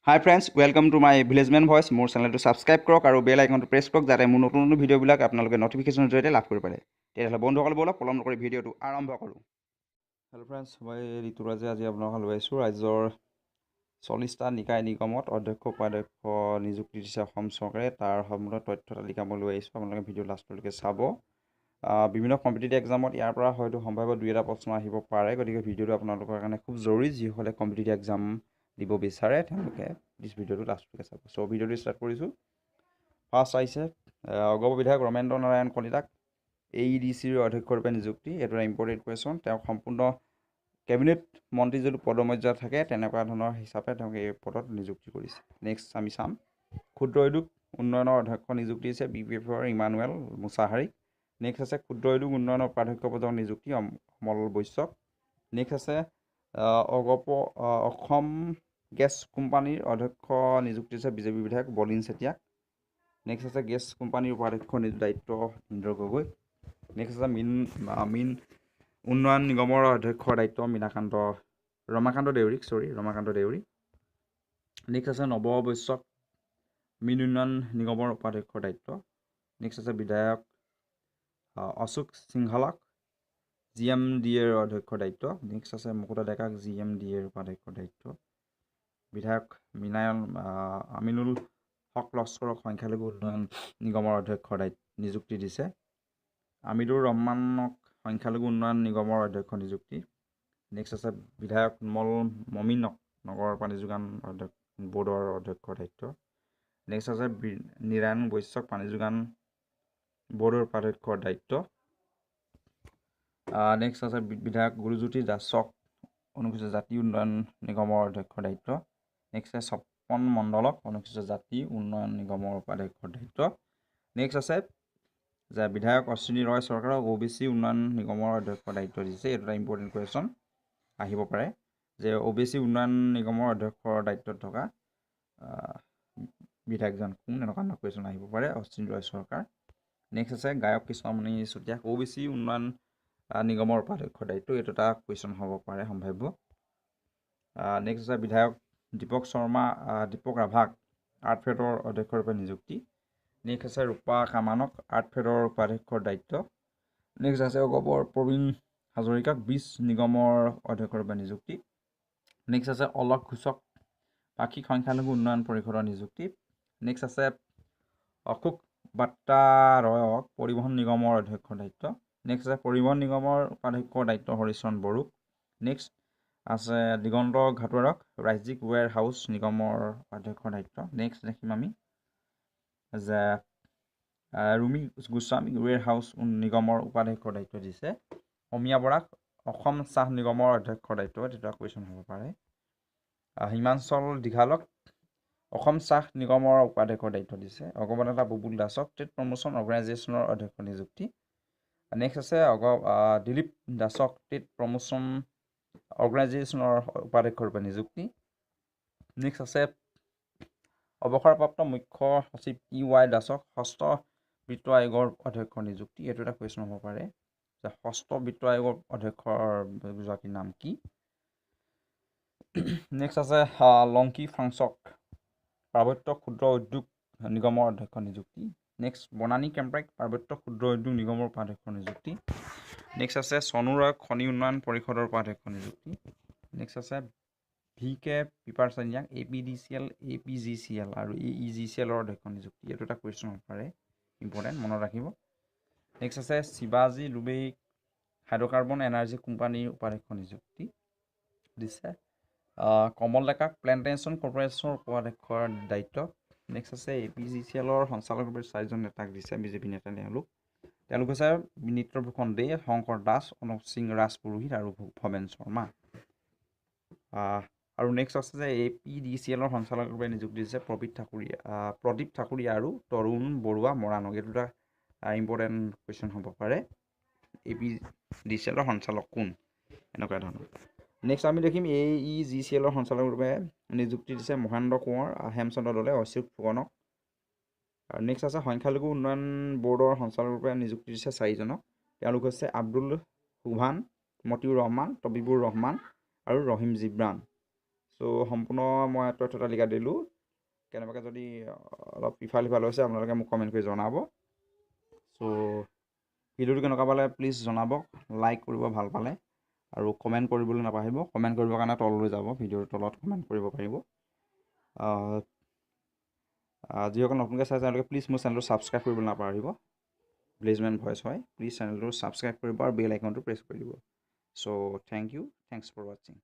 Hi friends, welcome to my Villageman Voice. More channel to subscribe কৰক আৰু বেল আইকনটো press কৰক যাতে মোৰ নতুন নতুন ভিডিঅ'বিলাক আপোনালোকে নটিফিকেশ্যনৰ জৰিয়তে লাভ কৰিব পাৰে। তেতিয়াহ'লে বন্ধুসকল বলক পলম নকৰি ভিডিঅ'টো আৰম্ভ কৰোঁ। হেল্ল' ফ্ৰেণ্ডছ, মই ঋতুৰাজে আজি আপোনালোকক লৈ আহিছোঁ ৰাজ্যৰ 40টা নিকায় নিগমত অধ্যক্ষ উপাধ্যক্ষ নিযুক্তি দিছে অসম চৰকাৰে। তাৰ সম্পূৰ্ণ তথ্য তালিকা মই লৈ আহিছোঁ, আপোনালোকে ভিডিঅ' লাষ্টলৈকে চাব। বিভিন্ন কম্পিটিটিভ এক্সামত ইয়াৰ পৰা হয়তো সম্ভাৱ্য 2-এটা প্ৰশ্ন আহিব পাৰে, গতিকে ভিডিঅ'টো আপোনালোকৰ কাৰণে খুব জৰুৰী। যিসকলে কম্পিটিটিভ এক্সাম দিব বিচাৰে তেওঁলোকে প্লিজ ভিডিঅ'টো লাষ্টলৈকে চাব। চ' ভিডিঅ'টো ষ্টাৰ্ট কৰিছোঁ। ফাৰ্ষ্ট আহিছে অগপ বিধায়ক ৰমেন্দ্ৰ নাৰায়ণ কলিতাক AEDCৰ অধ্যক্ষৰূপে নিযুক্তি। এইটো এটা ইম্পৰ্টেণ্ট কুৱেশ্যন। তেওঁ সম্পূৰ্ণ কেবিনেট মন্ত্ৰী যদি পদমৰ্যাদা থাকে তেনেকুৱা ধৰণৰ হিচাপে তেওঁক এই পদত নিযুক্তি কৰিছে। নেক্সট আমি চাম ক্ষুদ্ৰ উদ্যোগ উন্নয়নৰ অধ্যক্ষ নিযুক্তি দিছে BPFৰ ইমানুৱেল মুছাহাৰীক। নেক্সট আছে ক্ষুদ্ৰ উদ্যোগ উন্নয়নৰ উপাধ্যক্ষ পদৰ নিযুক্তি অমল বৈশ্যক। নেক্সট আছে অগপ অসম গেছ কোম্পানীৰ অধ্যক্ষ নিযুক্তি দিছে বিজেপি বিধায়ক বলিন চেতিয়াক। নেক্সট আছে গেছ কোম্পানীৰ উপাধ্যক্ষ দায়িত্ব ইন্দ্ৰ গগৈ। নেক্সট আছে মীন উন্নয়ন নিগমৰ অধ্যক্ষৰ দায়িত্ব ৰমাকান্ত দেউৰী। নেক্সট আছে নৱ বৈশ্যক মীন উন্নয়ন নিগমৰ উপাধ্যক্ষৰ দায়িত্ব। নেক্সট আছে বিধায়ক অশোক সিংঘালক GMDAৰ অধ্যক্ষৰ দায়িত্ব। নেক্সট আছে মুকুতা ডেকাক GMDAৰ উপাধ্যক্ষৰ দায়িত্ব। বিধায়ক আমিনুল হক লস্কৰক সংখ্যালঘু উন্নয়ন নিগমৰ অধ্যক্ষৰ নিযুক্তি দিছে। আমিদুৰ ৰহমানক সংখ্যালঘু উন্নয়ন নিগমৰ অধ্যক্ষ নিযুক্তি। নেক্সট আছে বিধায়ক মমিনক নগৰ পানী যোগান বৰ্ডৰ অধ্যক্ষৰ দায়িত্ব। নেক্সট আছে নিৰায়ণ বৈশ্যক পানী যোগান বৰ্ডৰ উপাধ্যক্ষৰ দায়িত্ব। নেক্সট আছে বিধায়ক গুৰুজ্যোতি দাসক অনুসূচিত জাতি উন্নয়ন নিগমৰ অধ্যক্ষৰ দায়িত্ব। নেক্সট আছে স্বপন মণ্ডলক অনুসূচিত জাতি উন্নয়ন নিগমৰ উপাধ্যক্ষৰ দায়িত্ব। নেক্সট আছে যে বিধায়ক অশ্বিনী ৰয় চৰকাৰক OBC উন্নয়ন নিগমৰ অধ্যক্ষৰ দায়িত্ব দিছে। এইটো এটা ইম্পৰ্টেণ্ট কুৱেশ্যন আহিব পাৰে যে OBC উন্নয়ন নিগমৰ অধ্যক্ষৰ দায়িত্বত থকা বিধায়কজন কোন, এনেকুৱা ধৰণৰ কুৱেশ্যন আহিব পাৰে। অশ্বিনী ৰয় চৰকাৰ। নেক্সট আছে গায়ক কৃষ্ণমণি চুতীয়াক OBC উন্নয়ন নিগমৰ উপাধ্যক্ষৰ দায়িত্ব। এইটো এটা কুৱেশ্যন হ'ব পাৰে সম্ভাৱ্য। নেক্সট আছে বিধায়ক দীপক ৰাভাক আৰ্টফেডৰ অধ্যক্ষৰূপে নিযুক্তি। নেক্সট আছে ৰূপা কামানক আৰ্টফেডৰ উপাধ্যক্ষৰ দায়িত্ব। নেক্সট আছে অগপৰ প্ৰবীণ হাজৰিকাক বীজ নিগমৰ অধ্যক্ষৰূপে নিযুক্তি। নেক্সট আছে অলক ঘোষক পাক্ষিক সংখ্যালঘু উন্নয়ন পৰিষদৰ নিযুক্তি। নেক্সট আছে অশোক বাট্টাৰয়ক পৰিবহণ নিগমৰ অধ্যক্ষৰ দায়িত্ব। নেক্সট আছে পৰিবহণ নিগমৰ উপাধ্যক্ষৰ দায়িত্ব হৰিচৰণ বড়োক। নেক্সট আছে দিগন্ত ঘাটোৱাৰক ৰাজ্যিক ৱেৰ হাউচ নিগমৰ অধ্যক্ষৰ দায়িত্ব। নেক্সট দেখিম আমি যে ৰুমি গোস্বামী ৱেৰ হাউচ নিগমৰ উপাধ্যক্ষৰ দায়িত্ব দিছে। অমিয়া বৰাক অসম চাহ নিগমৰ অধ্যক্ষৰ দায়িত্ব। এটা কুৱেশ্যন হ'ব পাৰে। হিমাঞ্চল দীঘালক অসম চাহ নিগমৰ উপাধ্যক্ষৰ দায়িত্ব দিছে। অগমনেতা বুবুল দাসক ট্ৰেড প্ৰমোশ্যন অৰ্গেনাইজেশ্যনৰ অধ্যক্ষ নিযুক্তি। নেক্সট আছে দিলীপ দাসক ট্ৰেড প্ৰমোশ্যন অৰ্গেনাইজেশ্যনৰ উপাধ্যক্ষৰূপে নিযুক্তি। নেক্সট আছে অৱসৰপ্ৰাপ্ত মুখ্য সচিব TY দাসক ষষ্ঠ বিত্ত আয়োগৰ অধ্যক্ষৰ নিযুক্তি। এইটো এটা কুৱেশ্যন হ'ব পাৰে যে ষষ্ঠ বিত্ত আয়োগৰ অধ্যক্ষৰ গৰাকীৰ নাম কি। নেক্সট আছে লংকি ফাংচক পাৰ্বত্য ক্ষুদ্ৰ উদ্যোগ নিগমৰ অধ্যক্ষ নিযুক্তি। নেক্সট বনানী কেম্প্ৰাইক পাৰ্বত্য ক্ষুদ্ৰ উদ্যোগ নিগমৰ উপাধ্যক্ষ নিযুক্তি। নেক্সট আছে চনু ৰয়ক খনি উন্নয়ন পৰিষদৰ উপাধ্যক্ষ নিযুক্তি। নেক্সট আছে VK পিপাৰচানিয়াক APDCL APGCL আৰু EEGCLৰ অধ্যক্ষ নিযুক্তি। এইটো এটা কুৱেশ্যন হ'ব পাৰে ইম্পৰ্টেণ্ট, মনত ৰাখিব। নেক্সট আছে শিৱাজী লুবেইক হাইড্ৰ'কাৰ্বন এনাৰ্জি কোম্পানীৰ উপাধ্যক্ষ নিযুক্তি দিছে। কমল ডেকাক প্লেণ্টেশ্যন কৰ্পৰেশ্যনৰ উপাধ্যক্ষৰ দায়িত্ব। নেক্সট আছে APGCLৰ সঞ্চালকৰূপে 4জন নেতাক দিছে বিজেপি নেতা। তেওঁলোক হৈছে বিনীতভূষণ দে, শংকৰ দাস, অনুপ সিং ৰাজপুৰোহিত আৰু ভৱেন শৰ্মা। আৰু নেক্সট আছে যে APDCLৰ সঞ্চালকৰূপে নিযুক্তি দিছে প্ৰদীপ ঠাকুৰীয়া আৰু তৰুণ বৰুৱা মৰাণক। এইটো এটা ইম্পৰ্টেণ্ট কুৱেশ্যন হ'ব পাৰে। APDCLৰ সঞ্চালক কোন, এনেকুৱা ধৰণৰ। নেক্সট আমি দেখিম AEGCLৰ সঞ্চালকৰূপে নিযুক্তি দিছে মহেন্দ্ৰ কোঁৱৰ, হেমচন্দ্ৰ দলে, অচ্যুত ফুকনক। আৰু নেক্সট আছে সংখ্যালঘু উন্নয়ন বৰ্ডৰ সঞ্চালকৰূপে নিযুক্তি দিছে 4জনক। তেওঁলোক হৈছে আব্দুল সুবহান, মতিউৰ ৰহমান, তবিবুৰ ৰহমান আৰু ৰহিম জিব্ৰান। চ' চ' সম্পূৰ্ণ মই তথ্য তালিকা দিলোঁ। কেনেবাকৈ যদি অলপ ইফাল সিফাল হৈছে আপোনালোকে মোক কমেণ্ট কৰি জনাব। চ' ভিডিঅ'টো কেনেকুৱা পালে প্লিজ জনাব, লাইক কৰিব ভাল পালে, আৰু কমেণ্ট কৰিবলৈ নাপাহৰিব। কমেণ্ট কৰিবৰ কাৰণে তললৈ যাব, ভিডিঅ'ৰ তলত কমেণ্ট কৰিব পাৰিব। যিসকল নতুনকৈ চাই তেওঁলোকে প্লিজ মোৰ চেনেলটো ছাবস্ক্ৰাইব কৰিবলৈ নাপাহৰিব। ভিলেজমেন ভইচ হয়, প্লিজ চেনেলটো ছাবস্ক্ৰাইব কৰিব আৰু বেল আইকনটো প্ৰেছ কৰি দিব। চ' থেংক ইউ, থেংকছ ফৰ ৱাচিং।